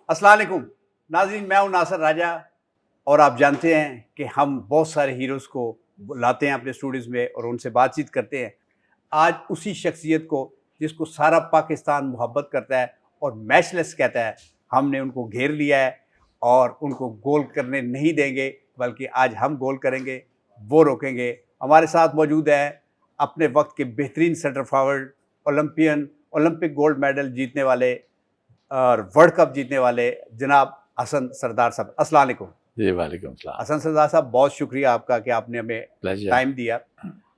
अस्सलाम वालेकुम नाज़रीन, मैं हूं नासिर राजा और आप जानते हैं कि हम बहुत सारे हीरोज़ को लाते हैं अपने स्टूडियोज़ में और उनसे बातचीत करते हैं। आज उसी शख्सियत को जिसको सारा पाकिस्तान मोहब्बत करता है और मैचलेस कहता है, हमने उनको घेर लिया है और उनको गोल करने नहीं देंगे, बल्कि आज हम गोल करेंगे, वो रोकेंगे। हमारे साथ मौजूद है अपने वक्त के बेहतरीन centre forward, Olympic gold medal जीतने वाले और वर्ल्ड कप जीतने वाले जनाब हसन सरदार साहब। अस्सलाम वालेकुम। जी वालेकुम सलाम। हसन सरदार साहब, बहुत शुक्रिया आपका कि आपने हमें प्लेजर। टाइम दिया।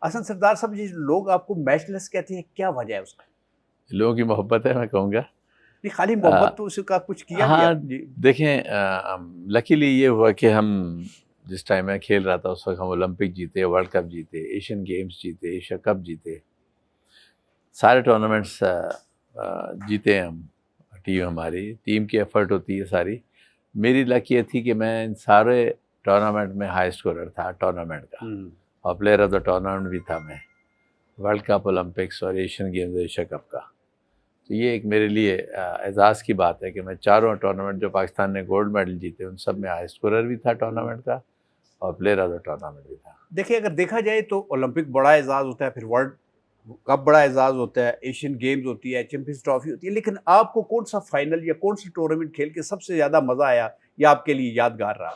हसन सरदार साहब, ये लोग आपको मैचलेस कहते हैं, क्या वजह है उसका? लोगों की मोहब्बत है, मैं कहूँगा। नहीं, खाली मोहब्बत तो उसका कुछ किया भी हाँ, है जी। देखें, लकीली ये हुआ कि हम जिस टाइम मैं खेल रहा था उस वक्त हम ओलंपिक जीते, वर्ल्ड कप जीते, एशियन गेम्स जीते, एशिया कप जीते, सारे टूर्नामेंट्स जीते हम। हमारी टीम की एफर्ट होती है सारी। मेरी लक ये थी कि मैं इन सारे टूर्नामेंट में हाई स्कोरर था टूर्नामेंट का, और प्लेयर ऑफ द टूर्नामेंट भी था मैं, वर्ल्ड कप, ओलंपिक्स और एशियन गेम्स, एशिया कप का। तो ये एक मेरे लिए एजाज़ की बात है कि मैं चारों टूर्नामेंट जो पाकिस्तान ने गोल्ड मेडल जीते उन सब में हाई स्कोरर भी था टूर्नामेंट का और प्लेयर ऑफ द टूर्नामेंट भी था। देखिए, अगर देखा जाए तो ओलंपिक बड़ा एजाज़ होता है, फिर वर्ल्ड कप बड़ा एजाज़ होता है, एशियन गेम्स होती है, चैंपियंस ट्रॉफी होती है, लेकिन आपको कौन सा फाइनल या कौन सा टूर्नामेंट खेल के सबसे ज़्यादा मज़ा आया या आपके लिए यादगार रहा?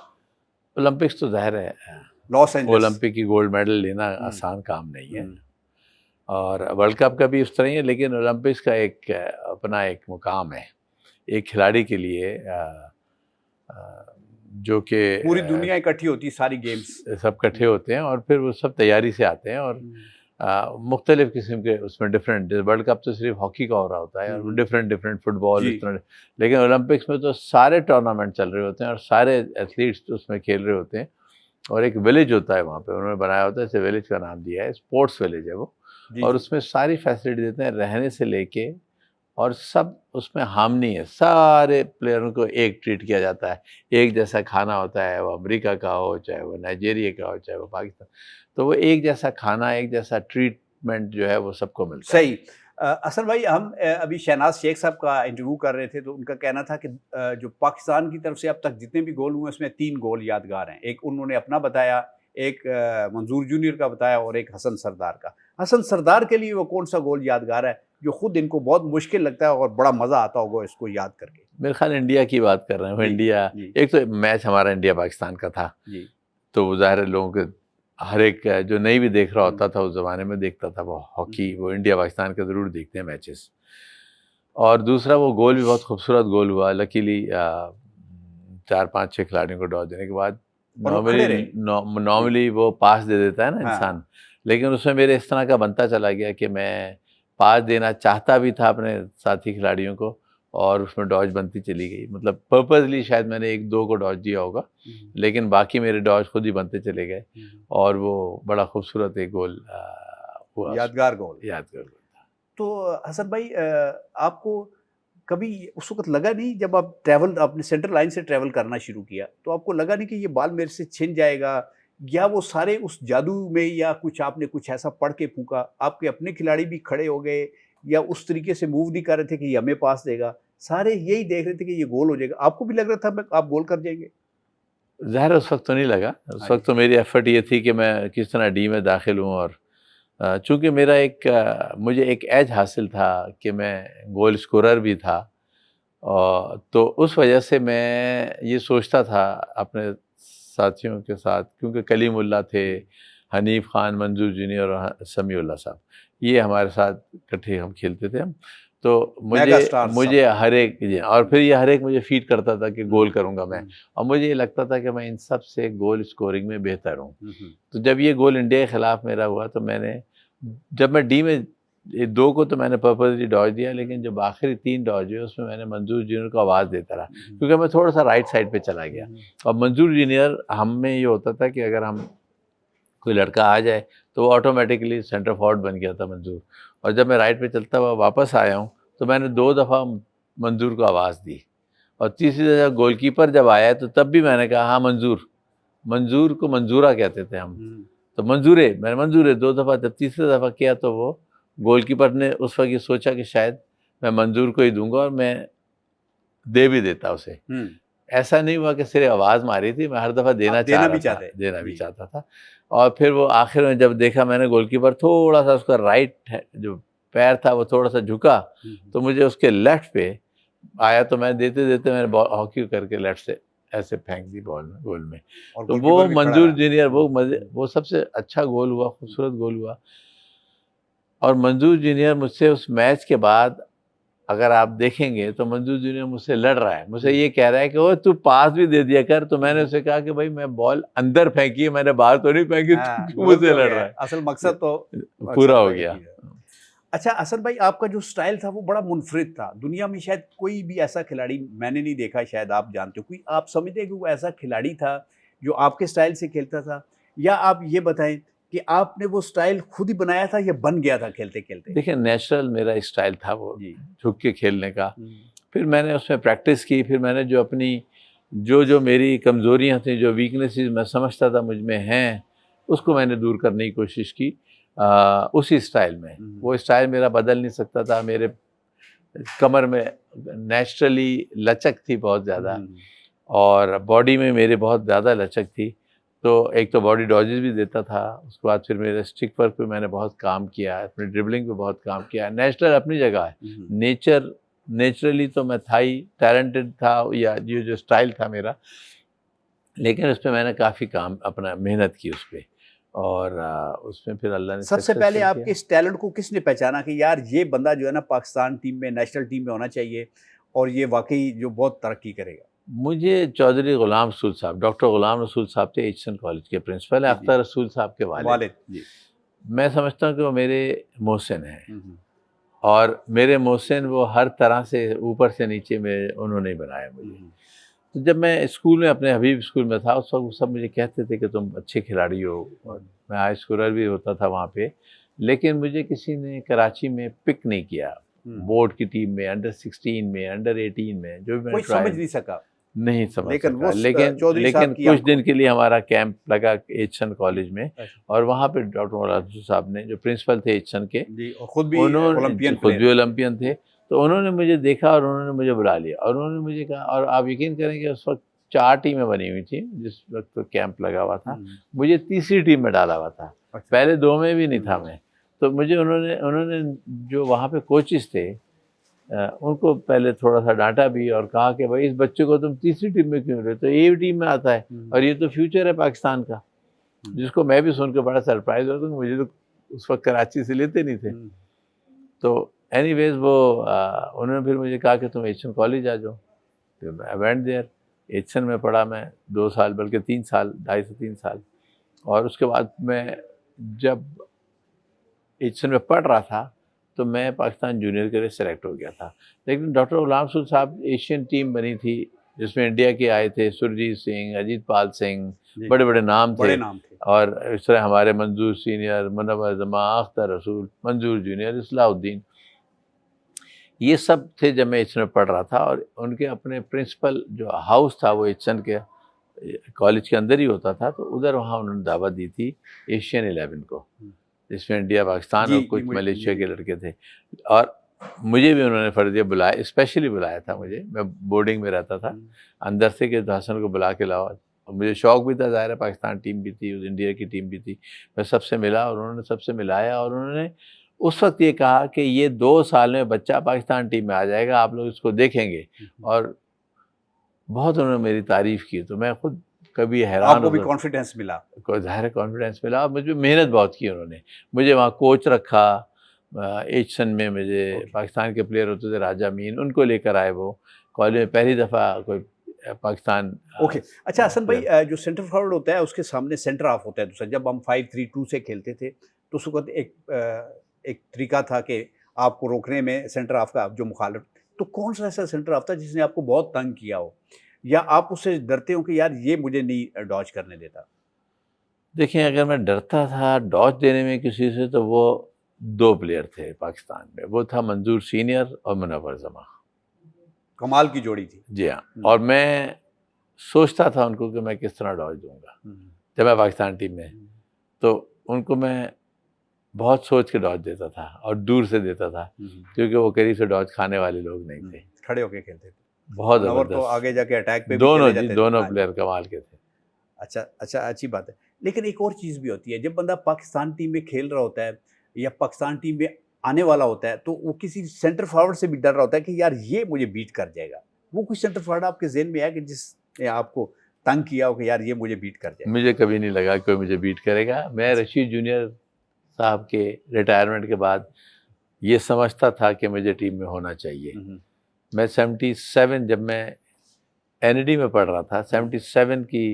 ओलंपिक्स तो ज़ाहिर है, लॉस एंजल्स। ओलंपिक की गोल्ड मेडल लेना आसान काम नहीं है, और वर्ल्ड कप का भी उस तरह ही है, लेकिन ओलंपिक्स का एक अपना एक मुकाम है एक खिलाड़ी के लिए, जो कि पूरी दुनिया इकट्ठी होती है, सारी गेम्स। सब इकट्ठे होते हैं और फिर वो सब तैयारी से आते हैं, और मुख्तलिफ किस्म के उसमें डिफरेंट, वर्ल्ड कप तो सिर्फ हॉकी का हो रहा होता है और डिफरेंट फुटबॉल इस तरह, लेकिन ओलंपिक्स में तो सारे टूर्नामेंट चल रहे होते हैं और सारे एथलीट्स तो उसमें खेल रहे होते हैं, और एक विलेज होता है वहाँ पे, उन्होंने बनाया होता है, इसे विलेज का नाम दिया है, स्पोर्ट्स विलेज है वो, और उसमें सारी फैसिलिटी देते हैं रहने से लेके, और सब उसमें हार्मनी है, सारे प्लेयरों को एक ट्रीट किया जाता है, एक जैसा खाना होता है, वो अमेरिका का हो, चाहे वो नाइजीरिया का हो, चाहे वो पाकिस्तान, तो वो एक जैसा खाना, एक जैसा ट्रीटमेंट जो है वो सबको मिलता है। सही। असल भाई, हम अभी शहनाज शेख साहब का इंटरव्यू कर रहे थे, तो उनका कहना था कि जो पाकिस्तान की तरफ से अब तक जितने भी गोल हुए उसमें 3 गोल यादगार हैं। एक उन्होंने अपना बताया, एक मंजूर जूनियर का बताया और एक हसन सरदार का। हसन सरदार के लिए वो कौन सा गोल यादगार है जो खुद इनको बहुत मुश्किल लगता है और बड़ा मज़ा आता होगा इसको याद करके? मेरे ख्याल इंडिया की बात कर रहे हैं वो, इंडिया, एक तो मैच हमारा इंडिया पाकिस्तान का था, तो वो ज़ाहिर है लोगों के हर एक जो नहीं भी देख रहा होता था उस ज़माने में देखता था वो हॉकी, वो इंडिया पाकिस्तान का ज़रूर देखते हैं मैचेस। और दूसरा वो गोल भी बहुत खूबसूरत गोल हुआ, लकीली 4-5-6 खिलाड़ियों को डॉट देने के बाद, नॉर्मली वो पास दे देता है ना इंसान, लेकिन उसमें मेरे इस तरह का बनता चला गया कि मैं पास देना चाहता भी था अपने साथी खिलाड़ियों को, और उसमें डॉज बनती चली गई, मतलब पर्पसली शायद मैंने 1-2 को डॉज दिया होगा, लेकिन बाकी मेरे डॉज खुद ही बनते चले गए, और वो बड़ा खूबसूरत एक गोल हुआ, यादगार गोल। यादगार गोल था। तो हसन भाई, आपको कभी उस वक़्त लगा नहीं, जब आप अपने सेंट्रल लाइन से ट्रैवल करना शुरू किया, तो आपको लगा नहीं कि ये बॉल मेरे से छिन जाएगा, या वो सारे उस जादू में, या कुछ आपने कुछ ऐसा पढ़ के फूँका, आपके अपने खिलाड़ी भी खड़े हो गए या उस तरीके से मूव नहीं कर रहे थे कि ये हमें पास देगा, सारे यही देख रहे थे कि ये गोल हो जाएगा, आपको भी लग रहा था आप गोल कर जाएँगे? ज़ाहिर है उस वक़्त तो नहीं लगा, उस वक़्त तो मेरी एफ़र्ट ये थी कि मैं किस तरह डी में दाखिल हूँ, और चूँकि मेरा मुझे एक एज हासिल था कि मैं गोल स्कोरर भी था, तो उस वजह से मैं ये सोचता था अपने साथियों के साथ, क्योंकि कलीमुल्लाह थे, हनीफ खान, मंजूर जूनियर और समीउल्लाह साहब, ये हमारे साथ इकट्ठे हम खेलते थे हम, तो मुझे हर एक जी, और फिर ये हर एक मुझे फीड करता था कि गोल करूंगा मैं, और मुझे ये लगता था कि मैं इन सब से गोल स्कोरिंग में बेहतर हूँ। तो जब ये गोल इंडिया के खिलाफ मेरा हुआ, तो मैंने, जब मैं डी में 2 को तो मैंने पर्पसली डॉज दिया, लेकिन जब आखिरी 3 डॉज हुए उसमें मैंने मंजूर जूनियर को आवाज़ देता रहा, क्योंकि मैं थोड़ा सा राइट साइड पे चला गया, और मंजूर जूनियर, हम में ये होता था कि अगर हम कोई लड़का आ जाए तो वो ऑटोमेटिकली सेंटर फॉरवर्ड बन गया था मंजूर, और जब मैं राइट पे चलता हुआ वापस आया हूँ तो मैंने 2 दफ़ा मंजूर को आवाज़ दी, और तीसरी दफ़ा गोलकीपर जब आया तो तब भी मैंने कहा हाँ मंजूर, मंजूर को मंजूरा कहते थे हम, तो मैंने मंजूरे 2 दफ़ा, जब तीसरी दफ़ा किया तो वो गोलकीपर ने उस वक्त ये सोचा कि शायद मैं मंजूर को ही दूंगा, और मैं दे भी देता उसे। ऐसा नहीं हुआ कि सिर्फ आवाज़ मारी थी, मैं हर दफ़ा देना चाह रहा था, देना भी चाहता था। और फिर वो आखिर में जब देखा मैंने गोलकीपर थोड़ा-सा उसका राइट है जो पैर था वो थोड़ा-सा झुका, तो मुझे उसके लेफ्ट पे आया, तो मैं देते-देते मैंने बॉल हॉकी करके लेफ्ट से ऐसे फेंक दी बॉल में, गोल में। तो वो मंजूर जूनियर वो सबसे अच्छा गोल हुआ, खूबसूरत गोल हुआ। और मंजूर जूनियर मुझसे उस मैच के बाद अगर आप देखेंगे तो मंजूर जूनियर मुझसे लड़ रहा है, मुझसे ये कह रहा है कि वो तू पास भी दे दिया कर। तो मैंने उसे कहा कि भाई मैं बॉल अंदर फेंकी है, मैंने बाहर तो नहीं फेंकी, तू मुझसे लड़ रहा है। असल मकसद तो पूरा हो गया। अच्छा असद भाई, आपका जो स्टाइल था वो बड़ा मुनफरिद था। दुनिया में शायद कोई भी ऐसा खिलाड़ी मैंने नहीं देखा, शायद आप जानते हो कोई, आप समझते हैं कि वो ऐसा खिलाड़ी था जो आपके स्टाइल से खेलता था, या आप ये बताएं कि आपने वो स्टाइल खुद ही बनाया था या बन गया था खेलते खेलते? देखिए नेचुरल मेरा स्टाइल था वो झुक के खेलने का। फिर मैंने उसमें प्रैक्टिस की, फिर मैंने जो अपनी जो मेरी कमज़ोरियाँ थी, जो वीकनेसेस मैं समझता था मुझ में हैं, उसको मैंने दूर करने की कोशिश की उसी स्टाइल में। वो स्टाइल मेरा बदल नहीं सकता था। मेरे कमर में नेचुरली लचक थी बहुत ज़्यादा, और बॉडी में मेरे बहुत ज़्यादा लचक थी। तो एक तो बॉडी डॉजेस भी देता था, उसके बाद फिर मेरे स्टिक वर्क पे मैंने बहुत काम किया, अपने ड्रिबलिंग पे बहुत काम किया। नेचुरल अपनी जगह है, नेचुरली तो मैं था ही, टैलेंटेड था, या ये जो स्टाइल था मेरा, लेकिन उस पर मैंने काफ़ी काम अपना मेहनत की उस पर, और उसमें फिर अल्लाह ने सबसे पहले आपके इस टैलेंट को किसने पहचाना कि यार ये बंदा जो है ना पाकिस्तान टीम में, नेशनल टीम में होना चाहिए और ये वाकई जो बहुत तरक्की करेगा? मुझे चौधरी गुलाम रसूल साहब, डॉक्टर गुलाम रसूल साहब थे एचएन कॉलेज के प्रिंसिपल, अख्तर रसूल साहब के वालिद जी। मैं समझता हूँ कि वो मेरे मोहसिन हैं, और मेरे मोहसिन वो हर तरह से ऊपर से नीचे में उन्होंने बनाया मुझे। तो जब मैं स्कूल में, अपने हबीब स्कूल में था, उस वक्त सब मुझे कहते थे कि तुम अच्छे खिलाड़ी हो, और मैं हाई स्कोरर भी होता था वहाँ पे, लेकिन मुझे किसी ने कराची में पिक नहीं किया, बोर्ड की टीम में, अंडर 16 में, अंडर 18 में, जो भी कोई समझ नहीं सका, नहीं समझ सका। लेकिन कुछ दिन के लिए हमारा कैंप लगा एचएन कॉलेज में, और वहाँ पे डॉक्टर गुलाम रसूल साहब ने, जो प्रिंसिपल थे एचएन के, खुद भी ओलंपियन थे, तो उन्होंने मुझे देखा और उन्होंने मुझे बुला लिया, और उन्होंने मुझे कहा, और आप यकीन करेंगे उस वक्त 4 टीमें बनी हुई थी जिस वक्त तो कैंप लगा हुआ था, मुझे तीसरी टीम में डाला हुआ था, पहले 2 में भी नहीं था मैं। तो मुझे उन्होंने जो वहाँ पे कोचेस थे उनको पहले थोड़ा सा डांटा भी, और कहा कि भाई इस बच्चे को तुम तीसरी टीम में क्यों रहे, तो ये टीम में आता है, और ये तो फ्यूचर है पाकिस्तान का। जिसको मैं भी सुन के बड़ा सरप्राइज हुआ, तो मुझे तो उस वक्त कराची से लेते नहीं थे। तो एनीवेज वो उन्होंने फिर मुझे कहा कि तुम एचएन कॉलेज आ जाओ। फिर मैं वेंट देयर, एचएन में पढ़ा मैं 2 साल, बल्कि 3 साल, 2.5 से 3 साल। और उसके बाद मैं जब एचएन में पढ़ रहा था तो मैं पाकिस्तान जूनियर के लिए सेलेक्ट हो गया था। लेकिन डॉक्टर गुलाम रसूल साहब, एशियन टीम बनी थी जिसमें इंडिया के आए थे सुरजीत सिंह, अजीत पाल सिंह, बड़े बड़े नाम थे। और इस तरह हमारे मंजूर सीनियर, मुनव्वर जमा, अख्तर रसूल, मंजूर जूनियर, इस्लाउद्दीन, ये सब थे जब मैं एचएन में पढ़ रहा था। और उनके अपने प्रिंसिपल जो हाउस था वो एचएन के कॉलेज के अंदर ही होता था, तो उधर वहाँ उन्होंने दावत दी थी एशियन 11 को, जिसमें इंडिया, पाकिस्तान और कुछ मलेशिया के लड़के थे। और मुझे भी उन्होंने फर्जिया बुलाया, स्पेशली बुलाया था मुझे, मैं बोर्डिंग में रहता था, अंदर से कि हसन को बुला के लाओ। और मुझे शौक़ भी था, ज़ाहिर है पाकिस्तान टीम भी थी, उस इंडिया की टीम भी थी। मैं सबसे मिला और उन्होंने सबसे मिलाया, और उन्होंने उस वक्त ये कहा कि ये 2 साल में बच्चा पाकिस्तान टीम में आ जाएगा, आप लोग इसको देखेंगे। और बहुत उन्होंने मेरी तारीफ़ की, तो मैं खुद कभी हैरान, आपको भी कॉन्फिडेंस मिला? ज़ाहिर है कॉन्फिडेंस मिला, और मुझे मेहनत बहुत की उन्होंने। मुझे वहाँ कोच रखा एचएन में, मुझे पाकिस्तान के प्लेयर होते थे राजा मीन, उनको लेकर आए वो कॉलेज में, पहली दफ़ा कोई पाकिस्तान। अच्छा हसन भाई, जो सेंटर फॉरवर्ड होता है उसके सामने सेंटर ऑफ होता है दूसरा। जब हम 5-3-2 से खेलते थे तो उस वक्त एक तरीका था कि आपको रोकने में सेंटर ऑफ का जो मुखालिफ, तो कौन सा ऐसा सेंटर ऑफ था जिसने आपको बहुत तंग किया हो, या आप उससे डरते हो कि यार ये मुझे नहीं डॉज करने देता? देखिए, अगर मैं डरता था डॉज देने में किसी से, तो वो 2 प्लेयर थे पाकिस्तान में, वो था मंजूर सीनियर और मुनव्वर जमा। कमाल की जोड़ी थी। जी हाँ, और मैं सोचता था उनको कि मैं किस तरह डॉज दूंगा जब मैं पाकिस्तान टीम में, तो उनको मैं बहुत सोच के डॉज देता था और दूर से देता था, क्योंकि वो करीब से डॉज खाने वाले लोग नहीं थे। खड़े होके खेलते थे। बहुत मनोवर तो जबरदस्त। आगे जाके अटैक पे भी दोनों चले जी, जाते थे। दोनों हाँ जी। प्लेयर कमाल के थे। अच्छा अच्छा, अच्छी बात है। लेकिन एक और चीज़ भी होती है, जब बंदा पाकिस्तान टीम में खेल रहा होता है या पाकिस्तान टीम में आने वाला होता है, तो वो किसी सेंटर फॉरवर्ड से भी डर रहा होता है कि यार ये मुझे बीट कर जाएगा। वो कोई सेंटर फॉरवर्ड आपके ज़हन में है कि जिसने आपको तंग किया हो कि यार ये मुझे बीट कर जाएगा? मुझे कभी नहीं लगा कोई मुझे बीट करेगा। मैं अच्छा। रशीद जूनियर साहब के रिटायरमेंट के बाद ये समझता था कि मुझे टीम में होना चाहिए। हुँ, हुँ। मैं 77 जब मैं एनईडी में पढ़ रहा था, 77 की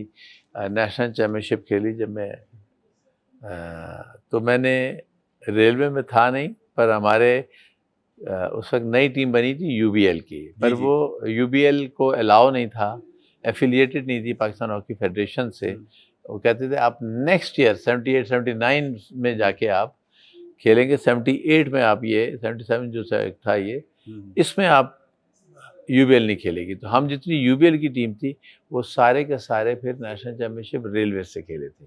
नेशनल चैम्पियनशिप खेली जब मैं तो मैंने रेलवे में था नहीं, पर हमारे उस वक्त नई टीम बनी थी यूबीएल की, पर जी, जी। वो यूबीएल को अलाउ नहीं था, एफिलिएटेड नहीं थी पाकिस्तान हॉकी फेडरेशन से। हुँ, वो कहते थे आप नेक्स्ट ईयर 78 79 में जाके आप खेलेंगे, 78 में आप ये 77 जो था ये, हुँ, इसमें आप यूबीएल नहीं खेलेगी। तो हम जितनी यूबीएल की टीम थी वो सारे के सारे फिर नेशनल चैम्पियनशिप रेलवे से खेले थे,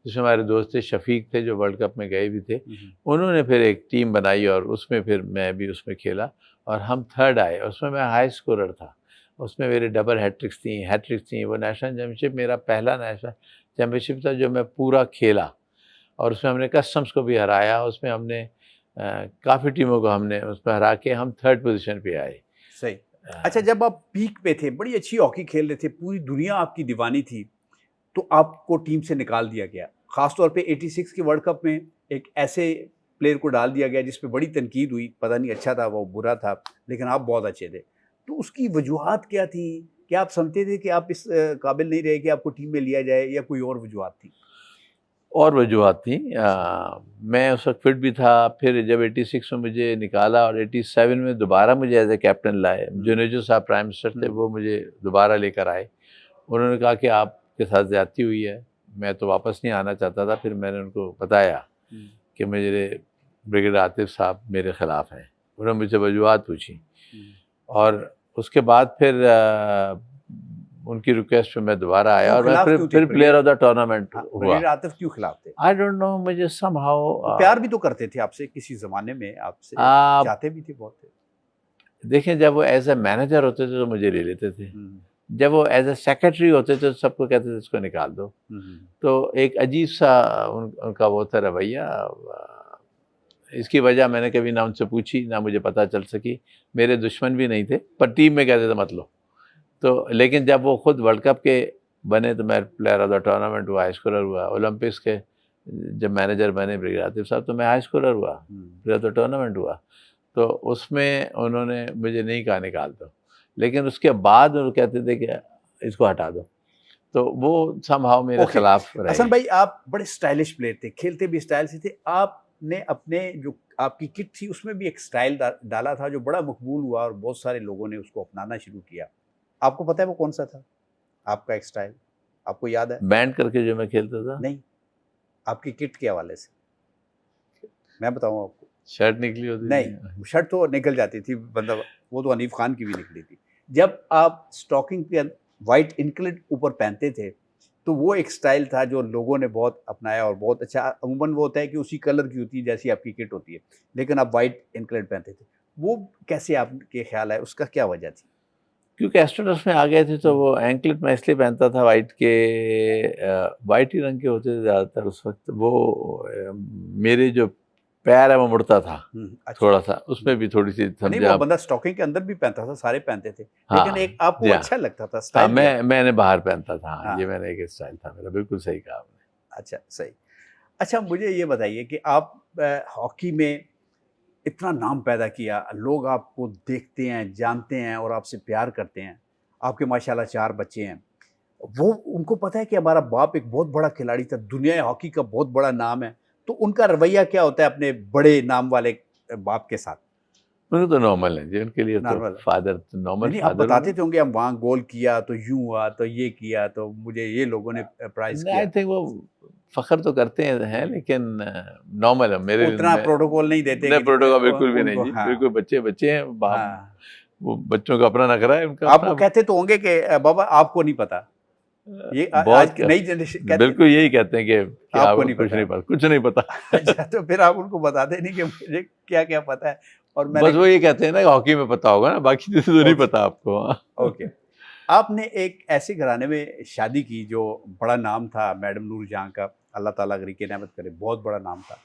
जिसमें हमारे दोस्त थे, शफीक थे जो वर्ल्ड कप में गए भी थे। हुँ, हुँ। उन्होंने फिर एक टीम बनाई और उसमें फिर मैं भी उसमें खेला और हम थर्ड आए। उसमें मैं हाई स्कोरर था, उसमें मेरे डबल हैट्रिक्स थी। वो नेशनल चैम्पियनशिप मेरा पहला नेशनल चैम्पियनशिप था जो मैं पूरा खेला और उसमें हमने कस्टम्स को भी हराया। उसमें हमने काफ़ी टीमों को हमने उसमें हरा के हम थर्ड पोजीशन पे आए। सही। अच्छा, जब आप पीक पे थे, बड़ी अच्छी हॉकी खेल रहे थे, पूरी दुनिया आपकी दीवानी थी, तो आपको टीम से निकाल दिया गया। ख़ास तौर पे 86 के वर्ल्ड कप में एक ऐसे प्लेयर को डाल दिया गया जिस पे बड़ी तनकीद हुई, पता नहीं अच्छा था वो बुरा था, लेकिन आप बहुत अच्छे थे। तो उसकी वजूहात क्या थी? क्या आप समझते थे कि आप इस काबिल नहीं रहे कि आपको टीम में लिया जाए या कोई और वजूहात थी? और वजूहत थी। मैं उस वक्त फिट भी था। फिर जब 86 में मुझे निकाला और 87 में दोबारा मुझे एज ए कैप्टन लाए, जुनेजो साहब प्राइम मिनिस्टर थे, वो मुझे दोबारा लेकर आए। उन्होंने कहा कि आपके साथ ज़्यादती हुई है, मैं तो वापस नहीं आना चाहता था। फिर मैंने उनको बताया कि मेरे ब्रिगेडियर आतिफ साहब मेरे ख़िलाफ़ हैं। उन्होंने मुझसे वजूहत पूछी और उसके बाद फिर उनकी रिक्वेस्ट पे मैं दोबारा आया क्यों और मैं खिलाफ फिर क्यों थे फिर player brigadier? Of the tournament हाँ, हुआ। ब्रिगेडियर आतिफ क्यों खिलाफ थे? आई डोंट नो, मुझे समहाउ वो प्यार भी तो करते थे आपसे, किसी ज़माने में आपसे आप चाहते भी थे बहुत थे। देखें, जब वो एज ए मैनेजर होते थे तो मुझे ले लेते थे, हुँ, जब वो एज ए सेक्रेटरी होते थे तो सबको कहते थे इसको निकाल दो। हुँ, हुँ। तो एक अजीब सा उनका वो था रवैया। इसकी वजह मैंने कभी ना उनसे पूछी, ना मुझे पता चल सकी। मेरे दुश्मन भी नहीं थे, पर टीम में कहते थे मत लो। तो लेकिन जब वो खुद वर्ल्ड कप के बने तो मैं प्लेयर ऑफ द टूर्नामेंट हुआ, हाई स्कोरर हुआ। ओलंपिक्स के जब मैनेजर बने ब्रिगेडियर आतिफ साहब तो मैं हाई स्कोरर हुआ, प्लेयर ऑफ द टूर्नामेंट हुआ। तो उसमें उन्होंने मुझे नहीं कहा निकाल दो, लेकिन उसके बाद वो कहते थे कि इसको हटा दो। तो वो समहाउ मेरे ओके। खिलाफ रहे। हसन भाई, आप बड़े स्टाइलिश प्लेयर थे, खेलते भी स्टाइल से थे। आपने अपने जो आपकी किट थी उसमें भी एक स्टाइल डाला था जो बड़ा मकबूल हुआ और बहुत सारे लोगों ने उसको अपनाना शुरू किया। आपको पता है वो कौन-सा था? आपका एक स्टाइल, आपको याद है? बैंड करके जो मैं खेलता था, नहीं, आपकी किट के हवाले से। मैं बताऊँ आपको? शर्ट निकली होती नहीं, थी। शर्ट तो निकल जाती थी, मतलब वो तो हनीफ खान की भी निकली थी। जब आप स्टॉकिंग पे व्हाइट इनकलेट ऊपर पहनते थे, तो वो एक स्टाइल था जो लोगों ने बहुत अपनाया और बहुत अच्छा। अमूमन वो होता है कि उसी कलर की होती है जैसी आपकी किट होती है, लेकिन आप व्हाइट इनकलेट पहनते थे। वो कैसे आपके ख्याल है, उसका क्या वजह थी? क्योंकि एस्ट्रोनॉट्स में आ गए थे तो वो एंकलेट मैं इसलिए पहनता था वाइट के, वाइट ही रंग के होते थे ज़्यादातर उस वक्त। वो मेरे जो पैर है वो मुड़ता था अच्छा। थोड़ा सा, उसमें भी थोड़ी सी नहीं, समझे वो आप। बंदा स्टॉकिंग के अंदर भी पहनता था, सारे पहनते थे, लेकिन हाँ एक आपको जी हाँ। अच्छा लगता था, हाँ, स्टाइल भी मैंने बाहर पहनता था। हाँ, ये हाँ, मैंने एक स्टाइल था मेरा, बिल्कुल सही कहा आपने। अच्छा, सही। अच्छा, मुझे ये बताइए कि आप हॉकी में इतना नाम पैदा किया, लोग आपको देखते हैं, जानते हैं और आपसे प्यार करते हैं। आपके माशाल्लाह 4 बच्चे हैं। वो उनको पता है कि हमारा बाप एक बहुत बड़ा खिलाड़ी था, दुनिया हॉकी का बहुत बड़ा नाम है। तो उनका रवैया क्या होता है अपने बड़े नाम वाले बाप के साथ? उन्हें तो नॉर्मल है जी, उनके लिए तो नॉर्मल है। फादर, नॉर्मल नहीं, नहीं, आप फादर हूँ बताते मैं। थे होंगे हम वहाँ गोल किया तो यूँ हुआ, तो ये किया, तो मुझे ये लोगों ने प्राइज़ आई किया। थिंक वो फ़ख्र तो करते हैं, लेकिन नॉर्मल है मेरे लिए। उतना मैं प्रोटोकॉल नहीं देते नहीं, कि जितने प्रोटोकॉल बिल्कुल भी नहीं उनको। जी, हाँ, बिल्कुल बच्चे बच्चे हैं। बाप हाँ। वो बच्चों का अपना नखरा है, उनका आपको अपना। कहते तो होंगे कि बाबा आपको नहीं पता। ये आज बहुत की नई जनरेशन कहते हैं बिल्कुल यही कहते हैं कि आपको आपको नहीं कुछ पता नहीं है। पता, कुछ नहीं पता। अच्छा, तो फिर आप उनको बताते नहीं कि मुझे क्या-क्या पता है? और बस मैंने वो ये कहते हैं ना हॉकी में पता होगा ना, बाकी चीजें तो नहीं ओके। पता आपको। ओके, आपने एक ऐसे घराने में शादी की जो बड़ा नाम था, मैडम नूर जहाँ का, अल्लाह ताला गरीक नेमत करे, बहुत बड़ा नाम था।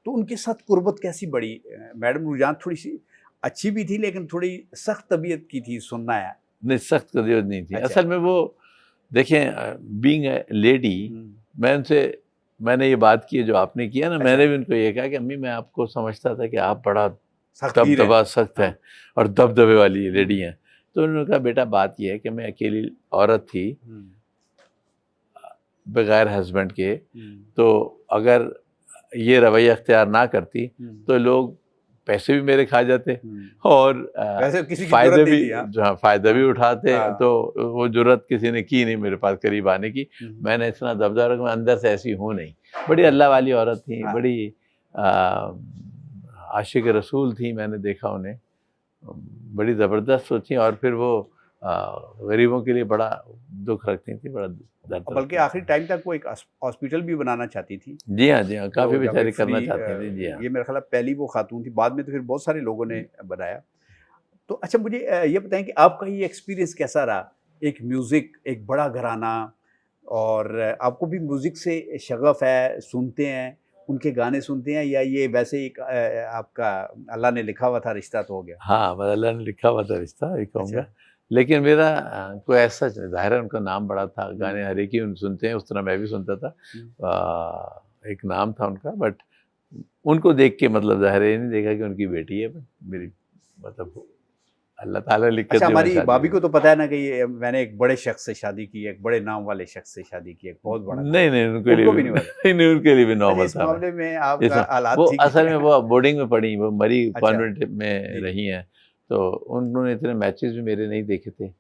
तो उनके साथ कुर्बत कैसी बढ़ी? मैडम नूर जहाँ थोड़ी सी अच्छी भी थी लेकिन थोड़ी सख्त तबीयत की थी, सुनना है। नहीं, सख्त जरूरत नहीं थी अच्छा। असल में। वो देखें, बीइंग ए लेडी, मैंने ये बात की है जो आपने किया ना, अच्छा। मैंने भी उनको ये कहा कि अम्मी, मैं आपको समझता था कि आप बड़ा सख्त दबदबा सख्त है हाँ। और दबदबे वाली लेडी हैं। तो उन्होंने कहा बेटा बात यह है कि मैं अकेली औरत थी बगैर हस्बैंड के, तो अगर ये रवैया अख्तियार ना करती तो लोग पैसे भी मेरे खा जाते और वैसे किसी की फायदे जरूरत नहीं भी, थी, हाँ। जो हाँ, फायदा भी हाँ, उठाते। हाँ। तो वो जरूरत किसी ने की नहीं मेरे पास करीब आने की। मैंने इतना दबदबा रखा, मैं अंदर से ऐसी हूँ नहीं। बड़ी अल्लाह वाली औरत थी, हाँ। बड़ी आशिक रसूल थी, मैंने देखा उन्हें, बड़ी ज़बरदस्त थी। और फिर वो गरीबों के लिए बड़ा दुख रखती थी, बड़ा दर्द बल्कि रखती आखिरी थी। टाइम तक वो एक हॉस्पिटल भी बनाना चाहती थी, जी हाँ, जी हाँ, काफ़ी तो जब बेचारी एक करना फ्री चाहती थी। जी हाँ। ये मेरा ख्याल है पहली वो खातून थी, बाद में तो फिर बहुत सारे लोगों ने बनाया। तो अच्छा मुझे ये बताएं कि आपका ये एक्सपीरियंस कैसा रहा? एक म्यूज़िक, एक बड़ा घराना, और आपको भी म्यूज़िक से शगफ़ है, सुनते हैं, उनके गाने सुनते हैं, या ये वैसे ही एक आपका अल्लाह ने लिखा हुआ था रिश्ता तो हो गया? हाँ, बस अल्लाह ने लिखा हुआ था रिश्ता, ये कहूँगा। अच्छा। लेकिन मेरा कोई ऐसा ज़ाहिर है उनका नाम बड़ा था, गाने हर एक ही उन सुनते हैं, उस तरह मैं भी सुनता था। एक नाम था उनका, बट उनको देख के मतलब ज़ाहिर है ये नहीं देखा कि उनकी बेटी है, बट मेरी मतलब अल्लाह ताला लिख के अच्छा, दिया, मैंने हमारी शादी भाभी कर को ली। तो पता है ना कि ये मैंने एक बड़े शख्स से शादी की है, एक बड़े नाम वाले शख्स से शादी की है, एक बहुत बड़ा नाम। नहीं, नहीं, उनके लिए उनको भी भी नहीं पता? नहीं, नहीं, उनके लिए भी अच्छा, नॉर्मल इस था मैं। मामले में इस आपका हालात वो ठीक असल में है। वो बोर्डिंग में पढ़ी, वो मरी अच्छा। कॉन्वेंट में जी, जी। रही हैं, तो उन्होंने इतने मैचेस भी मेरे नहीं देखे थे।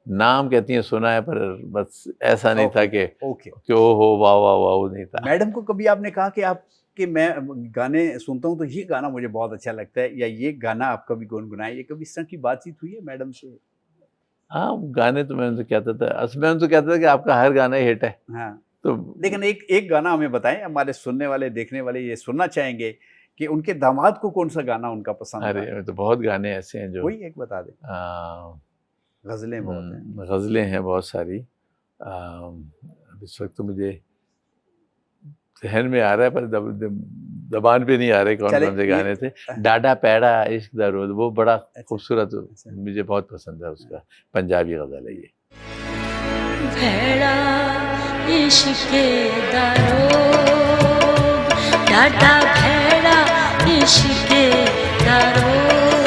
नाम कहती हैं सुना है, पर बस ऐसा नहीं था ओके, ओके। कि ओ हो वाह वाह वाह, वो नहीं था। मैडम को कभी आपने कहा कि आप कि मैं गाने सुनता हूँ तो ये गाना मुझे बहुत अच्छा लगता है, या ये गाना आप कभी गुनगुनाएं, ये कभी इस तरह की बातचीत हुई है मैडम से? हाँ, गाने तो मैं उनसे कहता था, असल मैं उनसे कहता था कि आपका हर गाना हिट है। हाँ, तो लेकिन एक एक गाना हमें बताएं, हमारे सुनने वाले देखने वाले ये सुनना चाहेंगे कि उनके दामाद को कौन सा गाना उनका पसंद था। अरे तो बहुत गाने ऐसे हैं जो कोई एक बता दें, गजलें बहुत हैं। गज़लें हैं बहुत सारी। अब इस वक्त तो मुझे ज़हन में आ रहा है, पर ज़बान पे नहीं आ रहे कौन चले कौन से ये गाने थे। डाढ़ा पैड़ा इश्क दा रोज़, वो बड़ा अच्छा, खूबसूरत, अच्छा। मुझे बहुत पसंद है उसका, पंजाबी गज़ल है ये। भेड़ा इश्के दारोग, डाटा भेड़ा इश्के दारोग,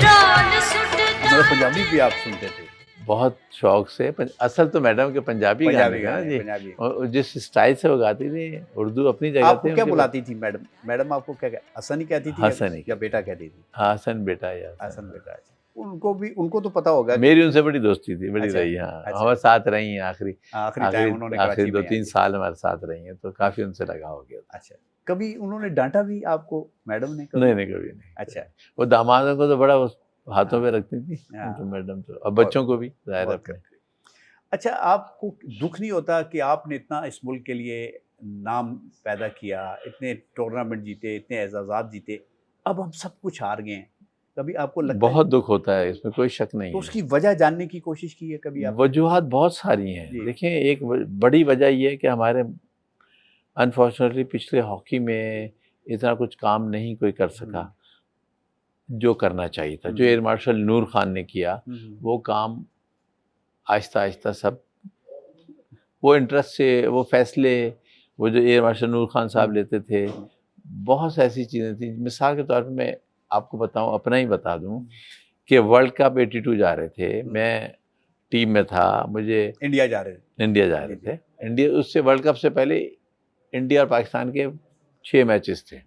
रोल सुटदा मतलब पंजाबी भी आप सुनते थे? बहुत शौक से। असल तो मैडम के पंजाबी गाने पंजाबी थे ना गाने, जी, पंजाबी। और जिस स्टाइल से वो गाती थी, उर्दू अपनी जगह आपको थी क्या उनके पास। बुलाती थी मैडम? मैडम आपको क्या हसन ही कहती थी, हसन ही या कहती बेटा थी। कहती थी? हाँ, हसन बेटा या हसन हसन। बेटा। अच्छा। उनको भी, उनको तो पता होगा मेरी कि उनसे बड़ी दोस्ती थी, बड़ी अच्छा, रही। हाँ, अच्छा। हमारे साथ रही हैं आखिरी आखिरी टाइम उन्होंने आखिरी कराची में 2-3 आई। साल हमारे साथ रही हैं, तो काफ़ी उनसे लगाव हो गया था। अच्छा, कभी उन्होंने डांटा भी आपको मैडम ने कभी? नहीं, नहीं, कभी नहीं। अच्छा। वो दामादों को तो बड़ा वो हाथों पे रखती थी, हाँ, तो मैडम तो, और बहुत बच्चों को भी ज़ाहिर है बहुत अपने। करते। अच्छा, आपको दुख नहीं होता कि आपने इतना इस मुल्क के लिए नाम पैदा किया, इतने टूर्नामेंट जीते, इतने एजाज़ात जीते, अब हम सब कुछ हार गए हैं, कभी आपको लगता है? बहुत दुख होता है, इसमें कोई शक नहीं तो है। उसकी वजह जानने की कोशिश की है कभी आपने? वजूहात बहुत सारी हैं। जी। देखिए, एक बड़ी वजह ये है कि हमारे अनफॉर्चुनेटली पिछले हॉकी में इतना कुछ काम नहीं कोई कर सका जो करना चाहिए था। जो एयर मार्शल नूर खान ने किया, वो काम आहिस्ता आहिस्ता सब, वो इंटरेस्ट से, वो फैसले, वो जो एयर मार्शल नूर खान साहब लेते थे, बहुत सी ऐसी चीज़ें थी। मिसाल के तौर पे मैं आपको बताऊं, अपना ही बता दूं कि वर्ल्ड कप 82 जा रहे थे, मैं टीम में था, मुझे इंडिया जा रहे थे। इंडिया जा रहे जी, थे। इंडिया उससे वर्ल्ड कप से पहले इंडिया और पाकिस्तान के 6 मैचेस थे,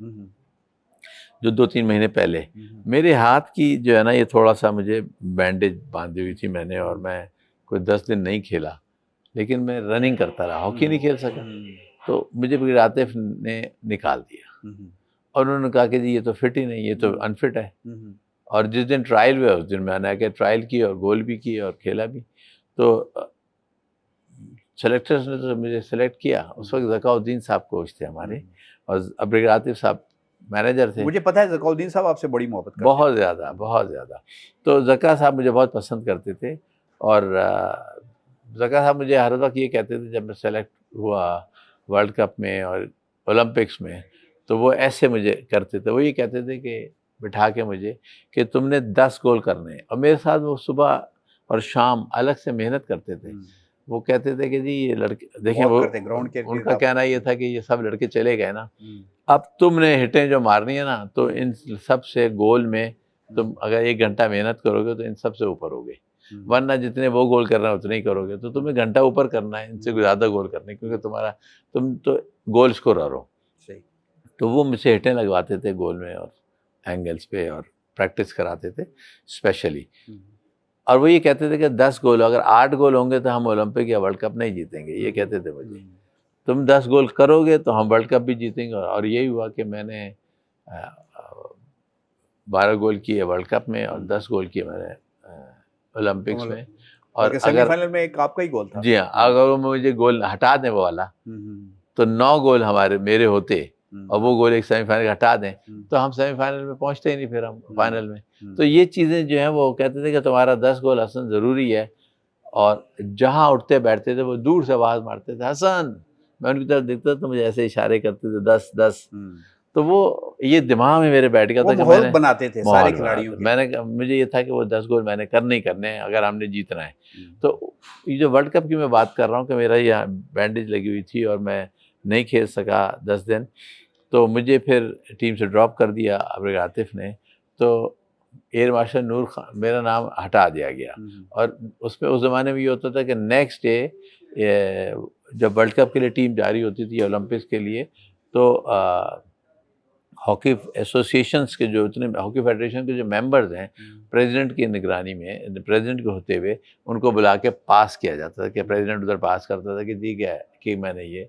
जो 2-3 महीने पहले। मेरे हाथ की जो है ना, ये थोड़ा-सा मुझे बैंडेज बांधी हुई थी मैंने, और मैं कोई 10 दिन नहीं खेला, लेकिन मैं रनिंग करता रहा, हॉकी नहीं खेल सका। तो मुझे फिर आतिफ ने निकाल दिया, और उन्होंने कहा कि जी ये तो फिट ही नहीं, ये तो अनफिट है। और जिस दिन ट्रायल हुआ, उस दिन मैंने आके ट्रायल की और गोल भी किए और खेला भी। तो सेलेक्टर्स ने तो मुझे सेलेक्ट किया। उस वक्त ज़काउद्दीन साहब कोच थे हमारे, और अब आतिफ साहब मैनेजर थे। मुझे पता है ज़काउद्दीन साहब आपसे बड़ी मोहब्बत करते बहुत ज़्यादा, बहुत ज़्यादा। तो ज़का साहब मुझे बहुत पसंद करते थे और ज़का साहब मुझे हर वक़्त ये कहते थे जब मैं सेलेक्ट हुआ वर्ल्ड कप में और ओलंपिक्स में, तो वो ऐसे मुझे करते थे। वो ये कहते थे कि बिठा के मुझे कि तुमने 10 गोल करने हैं और मेरे साथ वो सुबह और शाम अलग से मेहनत करते थे। हैं। वो कहते थे कि जी ये लड़के देखें, वॉक वो करते ग्राउंड के इर्द-गिर्द उनका आप। कहना ये था कि ये सब लड़के चले गए ना, हुँ, अब तुमने हिटें जो मारनी है ना, तो इन सब से गोल में तुम अगर 1 घंटा मेहनत करोगे तो इन सब से ऊपर होगे, हुँ, वरना जितने वो गोल कर रहे हैं उतने ही करोगे। तो तुम्हें घंटा ऊपर करना है, इनसे ज़्यादा गोल करने, क्योंकि तुम तो गोल स्कोरर हो। सही। तो वो मुझसे हिटें लगवाते थे गोल में और एंगल्स पे और प्रैक्टिस कराते थे स्पेशली। हुँ, और वो ये कहते थे कि 10 गोल, अगर 8 गोल होंगे तो हम ओलंपिक या वर्ल्ड कप नहीं जीतेंगे, ये कहते थे मुझे। हुँ, तुम 10 गोल करोगे तो हम वर्ल्ड कप भी जीतेंगे। और यही हुआ कि मैंने 12 गोल किए वर्ल्ड कप में और 10 गोल किए मैंने ओलंपिक्स में। और बल्कि अगर सेमीफाइनल में एक आपका ही गोल था। जी हाँ, अगर वो मुझे गोल हटा दें वो वाला, हुँ, हुँ, तो 9 गोल मेरे होते हुँ, और वो गोल एक सेमीफाइनल हटा दें, हुँ, तो हम सेमीफाइनल में पहुंचते ही नहीं फिर हम फाइनल में। हुँ, तो ये चीज़ें जो हैं वो कहते थे कि तुम्हारा 10 गोल हसन ज़रूरी है। और जहाँ उठते बैठते थे वो दूर से आवाज़ मारते थे, हसन। मैं उनकी तरफ देखता तो मुझे ऐसे इशारे करते थे, 10 10। हुँ। तो वो ये दिमाग में मेरे बैठ गया वो था कि माहौल मैंने बनाते थे सारे माहौल खिलाड़ियों बनाया। के मैंने लिए। मुझे ये था कि वो 10 गोल मैंने करने ही करने हैं अगर हमने जीतना है। हुँ, तो ये जो वर्ल्ड कप की मैं बात कर रहा हूँ कि मेरा यहाँ बैंडेज लगी हुई थी और मैं नहीं खेल सका 10 दिन, तो मुझे फिर टीम से ड्रॉप कर दिया अब्रिग आतिफ ने। तो एयर मार्शल नूर खान, मेरा नाम हटा दिया गया। हुँ, और उसमें उस ज़माने में ये होता था कि नेक्स्ट डे जब वर्ल्ड कप के लिए टीम जारी होती थी ओलंपिक्स के लिए, तो हॉकी एसोसिएशंस के जो इतने हॉकी फेडरेशन के जो मेंबर्स हैं, हुँ, प्रेसिडेंट की निगरानी में, प्रेसिडेंट के होते हुए उनको बुला के पास किया जाता था कि प्रेसिडेंट उधर पास करता था कि ठीक है कि मैंने ये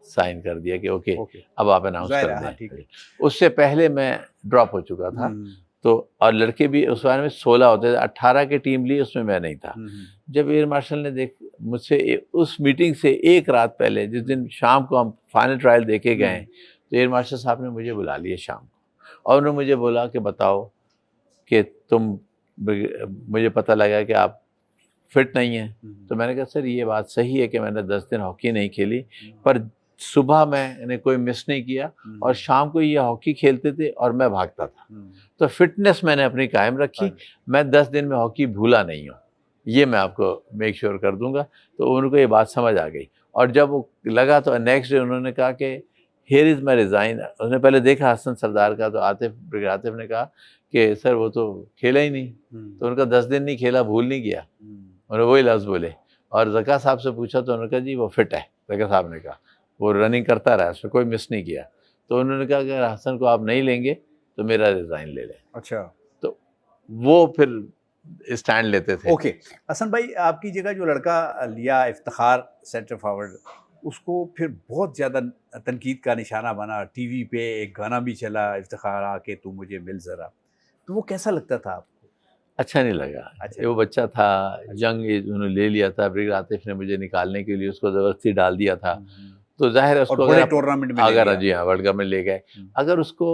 साइन कर दिया कि ओके ओके। अब आप अनाउंस ज़ाहिर कर है, हाँ, दें। ठीक है। उससे पहले मैं ड्रॉप हो चुका था। हुँ, तो और लड़के भी उस बारे में 16 होते थे, 18 की टीम ली, उसमें मैं नहीं था। हुँ, हुँ, जब एयर मार्शल ने मुझसे उस मीटिंग से एक रात पहले, जिस दिन शाम को हम फाइनल ट्रायल देके गए, तो एयर मार्शल साहब ने मुझे बुला लिया शाम को और उन्होंने मुझे बोला कि बताओ कि मुझे पता लगा कि आप फिट नहीं हैं। हुँ, तो मैंने कहा सर ये बात सही है कि मैंने 10 दिन हॉकी नहीं खेली, हुँ, पर सुबह मैंने कोई मिस नहीं किया हुँ, और शाम को ये हॉकी खेलते थे और मैं भागता था। हुँ, तो फिटनेस मैंने अपनी कायम रखी। हाँ, मैं 10 दिन में हॉकी भूला नहीं हूँ, ये मैं आपको मेक श्योर कर दूंगा। तो उनको ये बात समझ आ गई और जब वो लगा तो नेक्स्ट डे उन्होंने कहा कि हियर इज़ माई रिज़ाइन। उन्होंने पहले देखा हसन सरदार का, तो आतिफ ने कहा कि सर वो तो खेला ही नहीं। हुँ, तो उनका 10 दिन नहीं खेला, भूल नहीं गया। हुँ, उन्होंने वही लफ्ज़ बोले और ज़का साहब से पूछा तो उन्होंने कहा जी वो फिट है। ज़का साहब ने कहा वो रनिंग करता रहा, उसमें कोई मिस नहीं किया। तो उन्होंने कहा अगर हसन को आप नहीं लेंगे तो मेरा रिज़ाइन ले लें। अच्छा। तो वो फिर स्टैंड लेते थे। ओके। हसन भाई, आपकी जगह जो लड़का लिया इफ्तिखार सेंटर फॉरवर्ड, उसको फिर बहुत ज़्यादा तनकीद का निशाना बना। टीवी पे एक गाना भी चला, इफ्तिखार आके तू मुझे मिल ज़रा। तो वो कैसा लगता था आपको? अच्छा नहीं लगा। अच्छा। वो बच्चा था, यंग एज, उन्होंने ले लिया था। ब्रिग आतिफ ने मुझे निकालने के लिए उसको ज़बरदस्ती डाल दिया था। हुँ, तो ज़ाहिर है और उसको अगर बड़े आप टूर्नामेंट में ले अगर लिया। जी हाँ, वर्ल्ड कप में ले गए। हुँ, अगर उसको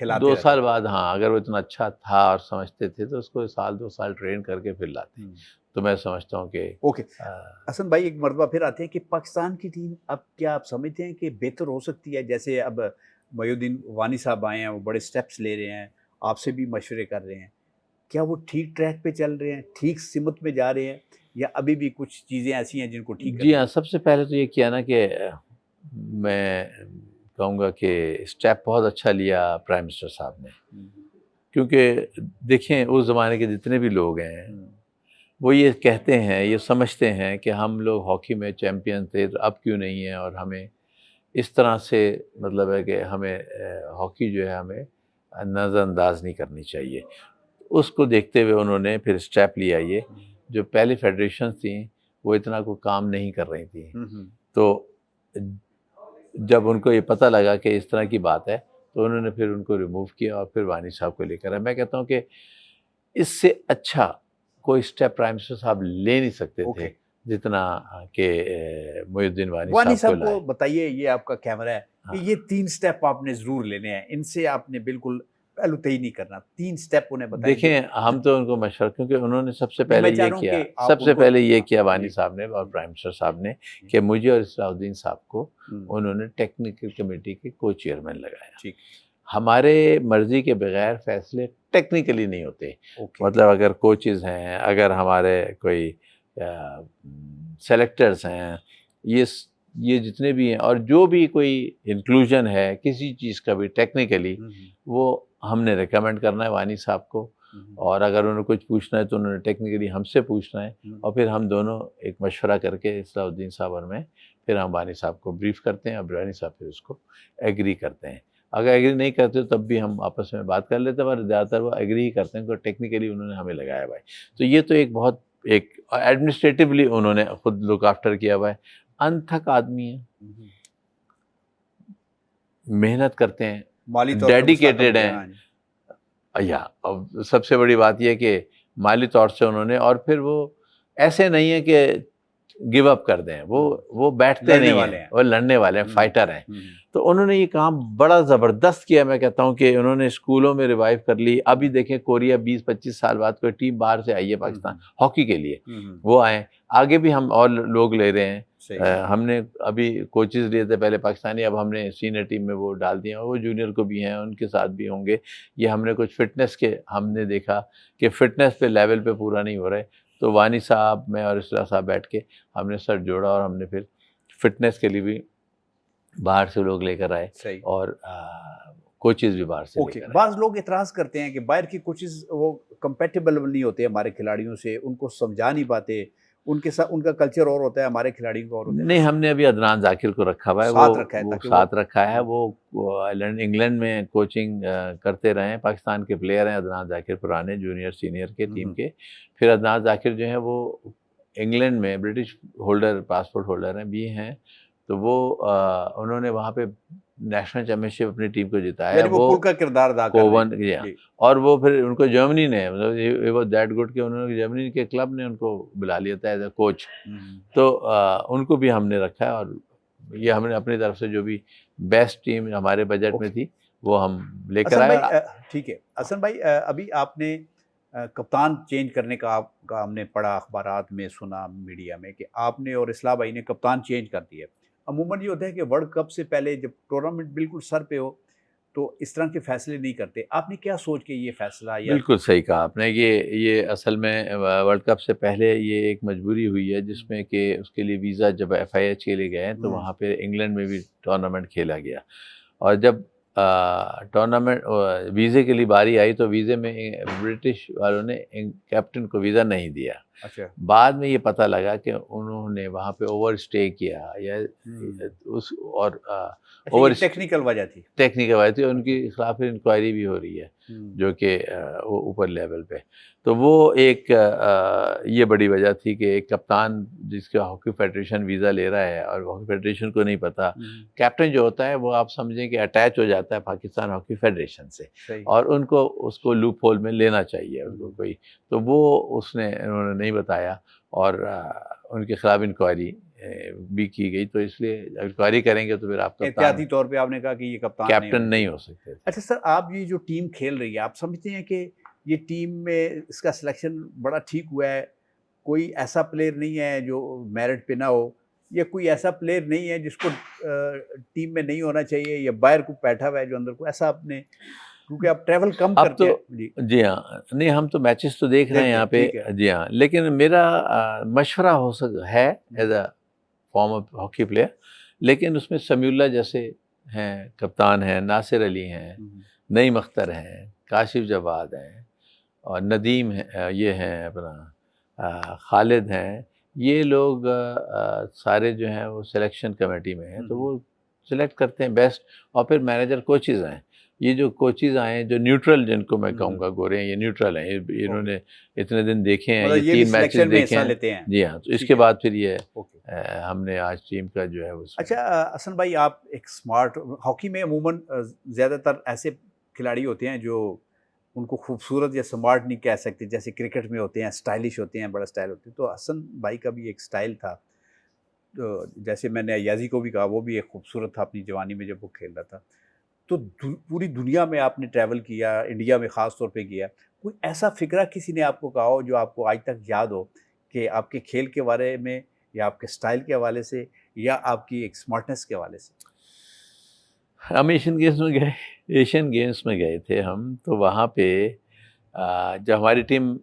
खिलाते 2 रहते। साल बाद, हाँ, अगर वो इतना अच्छा था और समझते थे तो उसको साल 2 साल ट्रेन करके फिर लाते। हुँ, तो मैं समझता हूँ कि ओके। हसन भाई, एक मरतबा फिर आते हैं कि पाकिस्तान की टीम अब क्या आप समझते हैं कि बेहतर हो सकती है? जैसे अब मोइनुद्दीन वानी साहब आए हैं, वो बड़े स्टेप्स ले रहे हैं, आपसे भी मशवरे कर रहे हैं। क्या वो ठीक ट्रैक पे चल रहे हैं, ठीक सिमत में जा रहे हैं, या अभी भी कुछ चीज़ें ऐसी हैं जिनको ठीक जी करना हाँ, है? सबसे पहले तो ये किया ना कि मैं कहूँगा कि स्टेप बहुत अच्छा लिया प्राइम मिनिस्टर साहब ने। हुँ, क्योंकि देखें उस ज़माने के जितने भी लोग हैं, हुँ, वो ये कहते हैं, ये समझते हैं कि हम लोग हॉकी में चैंपियन थे तो अब क्यों नहीं है, और हमें इस तरह से मतलब है कि हमें हॉकी जो है हमें नज़रअंदाज नहीं करनी चाहिए। उसको देखते हुए उन्होंने फिर स्टेप लिया ये, हुँ, जो पहले फेडरेशन थी वो इतना कोई काम नहीं कर रही थी। हुँ, हुँ, तो जब उनको ये पता लगा कि इस तरह की बात है, तो उन्होंने फिर उनको रिमूव किया और फिर वानी साहब को लेकर आए। मैं कहता हूँ कि इससे अच्छा कोई स्टेप प्राइम मिनिस्टर साहब ले नहीं सकते थे, ओके। जितना कि मोइनुद्दीन वानी वानी साहब साहब को को लाए। बताइए, ये आपका कैमरा है, कि ये 3 स्टेप आपने ज़रूर लेने हैं, इनसे आपने बिल्कुल पहलूतही नहीं करना, 3 स्टेप उन्हें बताएं। देखें, हम तो उनको मशवरा, क्योंकि उन्होंने सबसे नहीं, पहले मैं चाह ये रहा हूँ किया, कि आप सबसे उनको पहले ये हाँ, किया वानी जी, साहब ने और जी, प्राइम मिनिस्टर साहब ने जी, कि मुझे और इस्लाउद्दीन साहब को उन्होंने ठीक, टेक्निकल कमेटी के को चेयरमैन लगाया। हमारे मर्जी के बगैर फैसले टेक्निकली नहीं होते। ओके, मतलब अगर कोचेज़ हैं, अगर हमारे कोई सेलेक्टर्स हैं, ये जितने भी हैं, और जो भी कोई इंक्लूजन है किसी चीज़ का भी टेक्निकली, वो हमने रिकमेंड करना है वानी साहब को, और अगर उन्हें कुछ पूछना है तो उन्होंने टेक्निकली हमसे पूछना है, और फिर हम दोनों एक मशवरा करके इस्लाउद्दीन साहब और मैं, फिर हम वानी साहब को ब्रीफ करते हैं और वानी साहब फिर उसको एग्री करते हैं। अगर एग्री नहीं करते तब भी हम आपस में बात कर लेते हैं, पर ज़्यादातर वो एग्री ही करते हैं, क्योंकि टेक्निकली उन्होंने हमें लगाया हुआ है। तो ये तो एक बहुत एक एडमिनिस्ट्रेटिवली उन्होंने खुद लुक आफ्टर किया हुआ है। अनथक आदमी है, मेहनत करते हैं, माली तौर पे डेडिकेटेड हैं। हाँ, या अब सबसे बड़ी बात यह है कि माली तौर से उन्होंने, और फिर वो ऐसे नहीं है कि गिव अप कर दें, वो बैठते लड़ने नहीं वाले हैं, हैं। वो लड़ने वाले हैं, फाइटर हैं। तो उन्होंने ये काम बड़ा ज़बरदस्त किया। मैं कहता हूँ कि उन्होंने स्कूलों में रिवाइव कर ली। अभी देखें, कोरिया 20-25 साल बाद कोई टीम बाहर से आई है पाकिस्तान हॉकी के लिए, वो आए। आगे भी हम और लोग ले रहे हैं। हमने अभी कोचेज़ लिए थे पहले पाकिस्तानी, अब हमने सीनियर टीम में वो डाल दिए, और वो जूनियर को भी हैं, उनके साथ भी होंगे। ये हमने कुछ फिटनेस के, हमने देखा कि फिटनेस पे लेवल पे पूरा नहीं हो रहे, तो वानी साहब, मैं और इस्लाह साहब बैठ के हमने सर जोड़ा, और हमने फिर फिटनेस के लिए भी बाहर से लोग लेकर आए, और कोचेज़ भी बाहर से लेकर आए। बाज़ लोग इतराज़ करते हैं कि बाहर की कोचेज़ वो कंपैटिबल नहीं होते हमारे खिलाड़ियों से, उनको समझा नहीं पाते, उनके साथ उनका कल्चर और होता है, हमारे खिलाड़ियों का और होता है। नहीं, हमने अभी अदनान ज़ाकिर को रखा हुआ है, साथ रखा है, वो ताकि साथ रखा है। वो इंग्लैंड में कोचिंग करते रहे हैं। पाकिस्तान के प्लेयर हैं अदनान ज़ाकिर, पुराने जूनियर सीनियर के टीम के। फिर अदनान ज़ाकिर जो है वो इंग्लैंड में ब्रिटिश होल्डर, पासपोर्ट होल्डर हैं, भी हैं। तो वो उन्होंने वहाँ पे नेशनल चैम्पियनशिप अपनी टीम को जिताया। यानी वो पुल का किरदार अदा कर रहे हैं। और वो फिर उनको जर्मनी ने, मतलब ये वो दैट गुड कि उन्होंने जर्मनी के क्लब ने उनको बुला लिया था एज अ कोच। तो उनको भी हमने रखा है, और ये हमने अपनी तरफ से जो भी बेस्ट टीम हमारे बजट में थी वो हम लेकर आए। ठीक है हसन भाई, अभी आपने कप्तान चेंज करने का आपका हमने पढ़ा, अखबारात में सुना, मीडिया में, कि आपने और इस्लाह भाई ने कप्तान चेंज कर दिया। अमूमन ये होता है कि वर्ल्ड कप से पहले जब टूर्नामेंट बिल्कुल सर पे हो तो इस तरह के फैसले नहीं करते। आपने क्या सोच के ये फैसला? बिल्कुल सही कहा आपने। ये असल में वर्ल्ड कप से पहले ये एक मजबूरी हुई है, जिसमें कि उसके लिए वीज़ा जब FIH के लिए गए तो वहाँ पे इंग्लैंड में भी टूर्नामेंट खेला गया, और जब टूर्नामेंट वीज़े के लिए बारी आई तो वीज़े में ब्रिटिश वालों ने कैप्टन को वीज़ा नहीं दिया। अच्छा। बाद में ये पता लगा कि उन्होंने वहाँ पे ओवर स्टे किया, या उस और ओवर टेक्निकल वजह थी, उनके खिलाफ इंक्वायरी भी हो रही है, जो कि वो ऊपर लेवल पे। तो वो एक ये बड़ी वजह थी कि एक कप्तान जिसका हॉकी फेडरेशन वीज़ा ले रहा है, और हॉकी फेडरेशन को नहीं पता, कैप्टन जो होता है वो आप समझें कि अटैच हो जाता है पाकिस्तान हॉकी फेडरेशन से, और उनको उसको लूप होल में लेना चाहिए उनको कोई। तो वो उन्होंने नहीं बताया, और उनके खिलाफ इंक्वायरी भी की गई। तो इसलिए इंक्वायरी करेंगे तो फिर आप एहतियाती तौर पे आपने कहा कि ये कैप्टन नहीं हो सकते। अच्छा सर, आप ये जो टीम खेल रही है, आप समझते हैं कि ये टीम में इसका सिलेक्शन बड़ा ठीक हुआ है? कोई ऐसा प्लेयर नहीं है जो मेरिट पे ना हो, या कोई ऐसा प्लेयर नहीं है जिसको टीम में नहीं होना चाहिए, या बाहर को बैठा हुआ है जो अंदर को, ऐसा आपने, क्योंकि आप ट्रैवल कम करते हैं। जी हाँ, नहीं, हम तो मैचेस तो देख रहे हैं यहाँ पे। जी हाँ, लेकिन मेरा मशवरा है as a form of hockey player, लेकिन उसमें समीउल्लाह जैसे हैं कप्तान हैं, नासिर अली हैं, नईम अख्तर हैं, काशिफ जवाद हैं, और नदीम हैं, ये हैं अपना खालिद हैं। ये लोग सारे जो हैं वो सिलेक्शन कमेटी में हैं, तो वो सिलेक्ट करते हैं बेस्ट, और फिर मैनेजर कोचेज़ हैं। ये जो कोचेज़ आए हैं जो न्यूट्रल, जिनको मैं कहूँगा गोरे हैं, ये न्यूट्रल हैं, इन्होंने इतने दिन देखे हैं, ये 3 मैचेस देखे हैं। जी हाँ, तो इसके बाद फिर ये हमने आज टीम का जो है वो। अच्छा हसन भाई, आप एक स्मार्ट, हॉकी में अमूमन ज़्यादातर ऐसे खिलाड़ी होते हैं जो उनको खूबसूरत या स्मार्ट नहीं कह सकते, जैसे क्रिकेट में होते हैं स्टाइलिश होते हैं, बड़ा स्टाइल होते हैं। तो हसन भाई का भी एक स्टाइल था, जैसे मैंने अयाजी को भी कहा, वो भी एक खूबसूरत था अपनी जवानी में जब वो खेल रहा था। तो पूरी दुनिया में आपने ट्रैवल किया, इंडिया में ख़ास तौर पे किया। कोई ऐसा फ़िक्रा किसी ने आपको कहा हो जो आपको आज तक याद हो कि आपके खेल के बारे में या आपके स्टाइल के हवाले से या आपकी एक स्मार्टनेस के हवाले से? हम एशियन गेम्स में गए थे हम, तो वहाँ पे जब हमारी टीम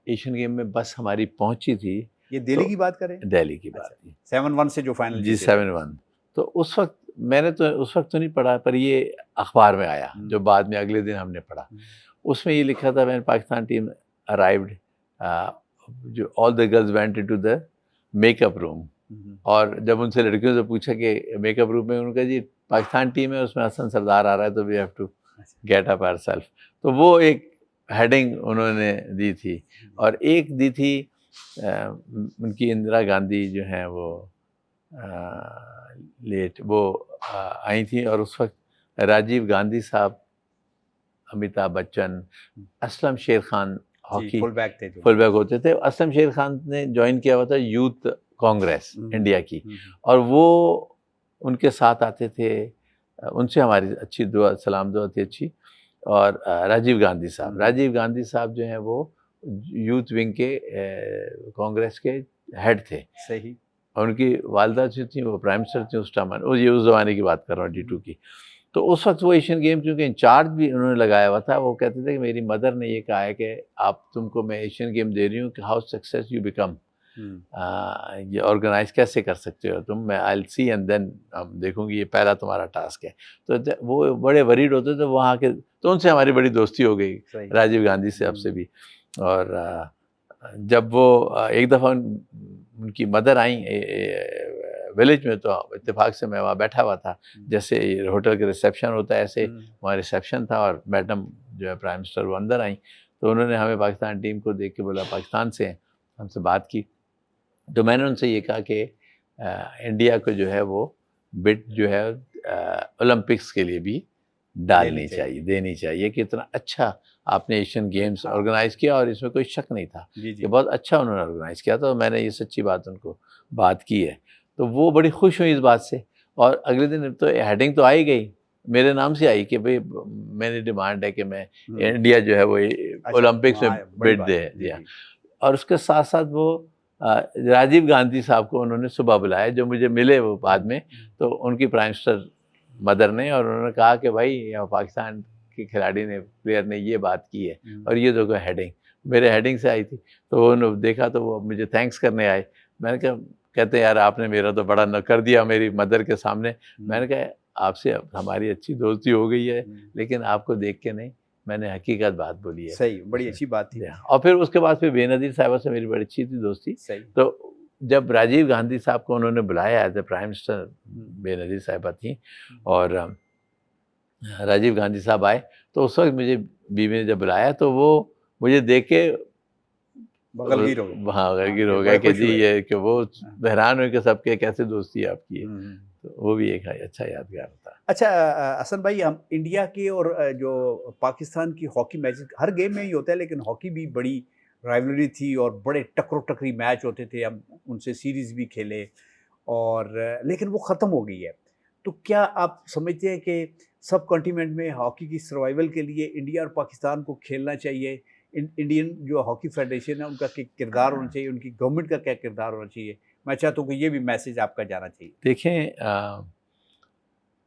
एशियन गेम में बस हमारी पहुँची थी, ये दिल्ली तो की बात कर रहे हैं? दिल्ली की बात अच्छा, थी। 7-1 से जो फाइनल जी, जीते थे। 7-1। तो उस वक़्त मैंने तो उस वक़्त तो नहीं पढ़ा, पर ये अखबार में आया, जो बाद में अगले दिन हमने पढ़ा। उसमें ये लिखा था, व्हेन पाकिस्तान टीम अराइव्ड, जो all the girls went into the makeup room. और जब उनसे लड़कियों से पूछा कि मेकअप रूम में, उन्होंने कहा जी पाकिस्तान टीम है, उसमें हसन सरदार आ रहा है, तो we have to get up ourselves. तो वो एक हेडिंग उन्होंने दी थी। और एक दी थी उनकी इंदिरा गांधी जो हैं वो लेट वो आई थी, और उस वक्त राजीव गांधी साहब, Amitabh Bachchan, Aslam Sher Khan, hockey full back थे जो। फुल बैक होते थे। असलम शेर खान ने ज्वाइन किया हुआ था यूथ कांग्रेस इंडिया की, और वो उनके साथ आते थे, उनसे हमारी अच्छी दुआ सलाम दुआ थी अच्छी। और राजीव गांधी साहब जो हैं वो यूथ विंग के कांग्रेस के हेड थे। सही। और उनकी वालदा जो थी वो प्राइम मिनिस्टर थी उस टाइम, ये उस ज़माने की बात कर रहा हूँ, D2 की। तो उस वक्त वो एशियन गेम क्योंकि इंचार्ज भी उन्होंने लगाया हुआ था, वो कहते थे कि मेरी मदर ने ये कहा है कि आप तुमको मैं एशियन गेम दे रही हूँ कि हाउ सक्सेस यू बिकम, ये ऑर्गेनाइज कैसे कर सकते हो तुम, मैं I will see and then हम देखूंगी, ये पहला तुम्हारा टास्क है। तो वो बड़े वरीड होते थे वहाँ के, तो उनसे हमारी बड़ी दोस्ती हो गई, राजीव गांधी से आपसे भी। और जब वो एक दफ़ा उनकी मदर आई विलेज में, तो इत्तेफाक से मैं वहाँ बैठा हुआ था, जैसे होटल के रिसेप्शन होता है ऐसे वहाँ रिसेप्शन था, और मैडम जो है प्राइम मिनिस्टर वो अंदर आई, तो उन्होंने हमें पाकिस्तान टीम को देख के बोला पाकिस्तान से हैं, हमसे बात की। तो मैंने उनसे ये कहा कि इंडिया को जो है वो बिड जो है ओलंपिक्स के लिए भी देनी चाहिए कि इतना अच्छा आपने एशियन गेम्स ऑर्गेनाइज किया, और इसमें कोई शक नहीं था कि बहुत अच्छा उन्होंने ऑर्गेनाइज किया। तो मैंने ये सच्ची बात उनको बात की है, तो वो बड़ी खुश हुई इस बात से। और अगले दिन तो हेडिंग तो आई गई, मेरे नाम से आई कि भाई मेरी डिमांड है कि मैं इंडिया जो है वो ओलंपिक्स में बिड दे दिया। और उसके साथ साथ वो राजीव गांधी साहब को उन्होंने सुबह बुलाया, जो मुझे मिले वो बाद में, तो उनकी प्राइम मिनिस्टर मदर ने, और उन्होंने कहा कि भाई यहाँ पाकिस्तान के खिलाड़ी ने, प्लेयर ने ये बात की है, और ये देखो हेडिंग मेरे हेडिंग से आई थी। तो उन्होंने देखा तो वो मुझे थैंक्स करने आए। मैंने कहा, कहते यार आपने मेरा तो बड़ा न कर दिया मेरी मदर के सामने। मैंने कहा आपसे हमारी अच्छी दोस्ती हो गई है, लेकिन आपको देख के नहीं, मैंने हकीकत बात बोली है। सही, बड़ी अच्छी बात थी। और फिर उसके बाद फिर बेनज़ीर साहिबा से मेरी बड़ी अच्छी थी दोस्ती। तो जब राजीव गांधी साहब को उन्होंने बुलाया as a prime minister, Benazir साहिबा थी, और राजीव गांधी साहब आए, तो उस वक्त मुझे बीवी ने जब बुलाया तो वो मुझे देख के गलगीर हो गया कि जी ये कि वो हैरान हुए कि सबके कैसे दोस्ती आपकी है। तो वो भी एक अच्छा यादगार था। अच्छा हसन भाई, हम इंडिया के और जो पाकिस्तान की हॉकी मैचेस हर गेम में ही होता है, लेकिन हॉकी भी बड़ी राइवलरी थी और बड़े टकरी मैच होते थे, हम उनसे सीरीज़ भी खेले, और लेकिन वो ख़त्म हो गई है। तो क्या आप समझते हैं कि सब कॉन्टिनेंट में हॉकी की सर्वाइवल के लिए इंडिया और पाकिस्तान को खेलना चाहिए? इंडियन जो हॉकी फेडरेशन है उनका क्या किरदार होना चाहिए, उनकी गवर्नमेंट का क्या किरदार होना चाहिए? मैं चाहता हूँ कि ये भी मैसेज आपका जाना चाहिए। देखें,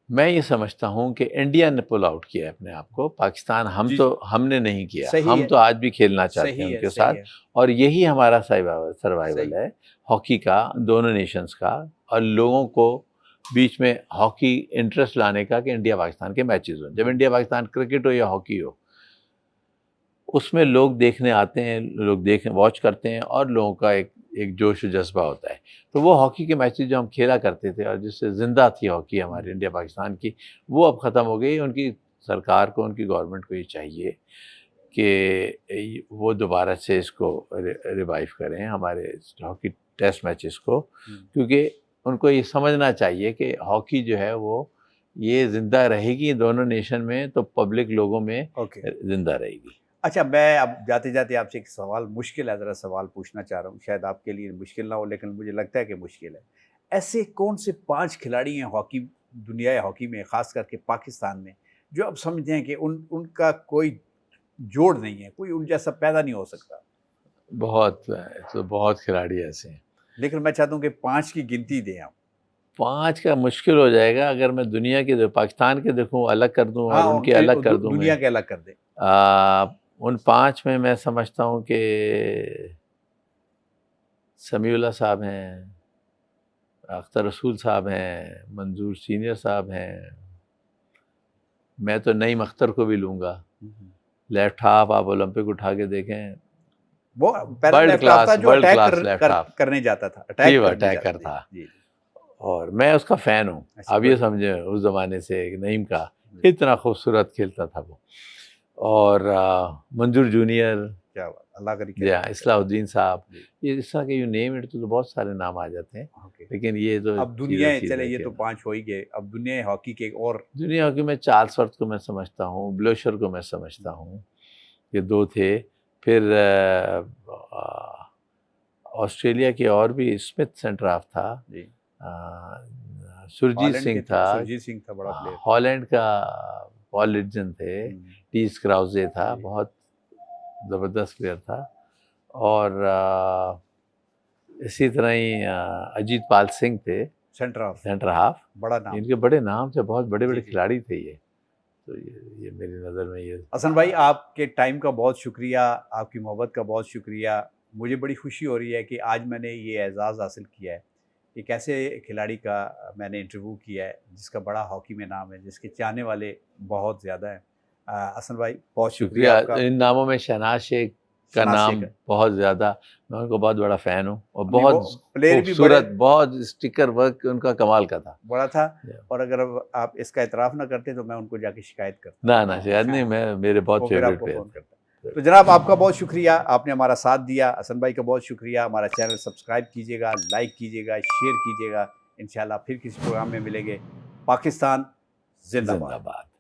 मैं ये समझता हूँ कि इंडिया ने पुल आउट किया है अपने आप को, पाकिस्तान हमने नहीं किया। हम तो आज भी खेलना चाहते हैं उनके साथ, और यही हमारा सर्वाइवल है हॉकी का, दोनों नेशंस का, और लोगों को बीच में हॉकी इंटरेस्ट लाने का कि इंडिया पाकिस्तान के मैचेस हो। जब इंडिया पाकिस्तान क्रिकेट हो या हॉकी हो, उसमें लोग देखने आते हैं, लोग वॉच करते हैं, और लोगों का एक जोश जज्बा होता है। तो वो हॉकी के मैचेस जो हम खेला करते थे और जिससे ज़िंदा थी हॉकी हमारी इंडिया पाकिस्तान की, वो अब ख़त्म हो गई। उनकी सरकार को, उनकी गवर्नमेंट को ये चाहिए कि वो दोबारा से इसको रिवाइव करें, हमारे हॉकी टेस्ट मैचेस को, क्योंकि उनको ये समझना चाहिए कि हॉकी जो है वो ये ज़िंदा रहेगी दोनों नेशन में, तो पब्लिक लोगों में ज़िंदा रहेगी। अच्छा, मैं अब जाते जाते आपसे एक सवाल, मुश्किल है ज़रा सवाल पूछना चाह रहा हूँ, शायद आपके लिए मुश्किल ना हो, लेकिन मुझे लगता है कि मुश्किल है। ऐसे कौन से 5 खिलाड़ी हैं हॉकी दुनिया हॉकी में, ख़ास करके पाकिस्तान में, जो अब समझते हैं कि उनका कोई जोड़ नहीं है, कोई उन जैसा पैदा नहीं हो सकता? बहुत खिलाड़ी ऐसे हैं। लेकिन मैं चाहता हूँ कि 5 की गिनती दें आप। 5 का मुश्किल हो जाएगा अगर मैं दुनिया के पाकिस्तान के देखूँ अलग कर दूँ और उनके उनके अलग कर दूँ दुनिया मैं। के अलग कर दें। उन 5 में मैं समझता हूँ कि समीउल्लाह साहब हैं, अख्तर रसूल साहब हैं, मंजूर सीनियर साहब हैं। मैं तो नईम अख्तर को भी लूँगा। लेफ्ट हाफ आप ओलंपिक उठा के देखें, वो पहला वर्ल्ड लेफ्ट हाफ था क्लास जो world attack class left half, करने जाता था, जी वो करने अटैकर जाता था। जी। और मैं उसका फ़ैन हूँ। अच्छा, आप ये बड़ी- समझे उस ज़माने से एक नईम का जी। इतना खूबसूरत खेलता था वो। और मंजूर जूनियर, क्या बात, अल्लाह करी या इस्लाहुद्दीन साहब, जी। ये इस तरह के यू नेम इट तो बहुत सारे नाम आ जाते हैं। ओके। लेकिन ये तो अब दुनिया चीज़ चले, है ये कि तो 5 हो ही गए, अब दुनिया हॉकी के और दुनिया की मैं चार्ल्सवर्थ को मैं समझता हूँ, ब्लोशर को मैं समझता हूँ, ये 2 थे। फिर ऑस्ट्रेलिया के और भी स्मिथ सेंटर हाफ था, जी। सुरजीत हॉलैंड सिंह के थे, था, सुरजीत सिंह था बड़ा प्लेयर। हॉलैंड का पॉल लिडजन थे, टी स्क्राउजे था, जी। बहुत ज़बरदस्त प्लेयर था। और इसी तरह ही अजीत पाल सिंह थे, सेंटर हाफ। बड़ा नाम। इनके बड़े नाम थे, बहुत बड़े-बड़े जी, जी। खिलाड़ी थे ये। तो ये मेरी नज़र में ये हसन भाई, आपके टाइम का बहुत शुक्रिया, आपकी मोहब्बत का बहुत शुक्रिया। मुझे बड़ी खुशी हो रही है कि आज मैंने ये एज़ाज़ हासिल किया है, एक ऐसे खिलाड़ी का मैंने इंटरव्यू किया है जिसका बड़ा हॉकी में नाम है, जिसके चाहने वाले बहुत ज़्यादा हैं। हसन भाई, बहुत शुक्रिया शुक्रिया। आपका। इन नामों में शहनाज शेख का शहनाज नाम शेख। बहुत ज़्यादा, मैं उनका बहुत बड़ा फ़ैन हूँ और नहीं, वो बहुत प्लेयर भी बड़े खूबसूरत, बहुत स्टिकर वर्क उनका कमाल का था। बड़ा था। और अगर अब आप इसका एतराफ़ ना करते तो मैं उनको जाके शिकायत करता। ना शायद नहीं, मैं मेरे बहुत वो फिर फेवरेट आपको प्लेयर फ़ोन थे। करता। तो जनाब, आपका बहुत शुक्रिया, आपने हमारा साथ दिया। हसन भाई का बहुत शुक्रिया। हमारा चैनल सब्सक्राइब कीजिएगा, लाइक कीजिएगा, शेयर कीजिएगा। इंशाल्लाह फिर किसी प्रोग्राम में मिलेंगे। पाकिस्तान जिंदाबाद। जिंदाबाद।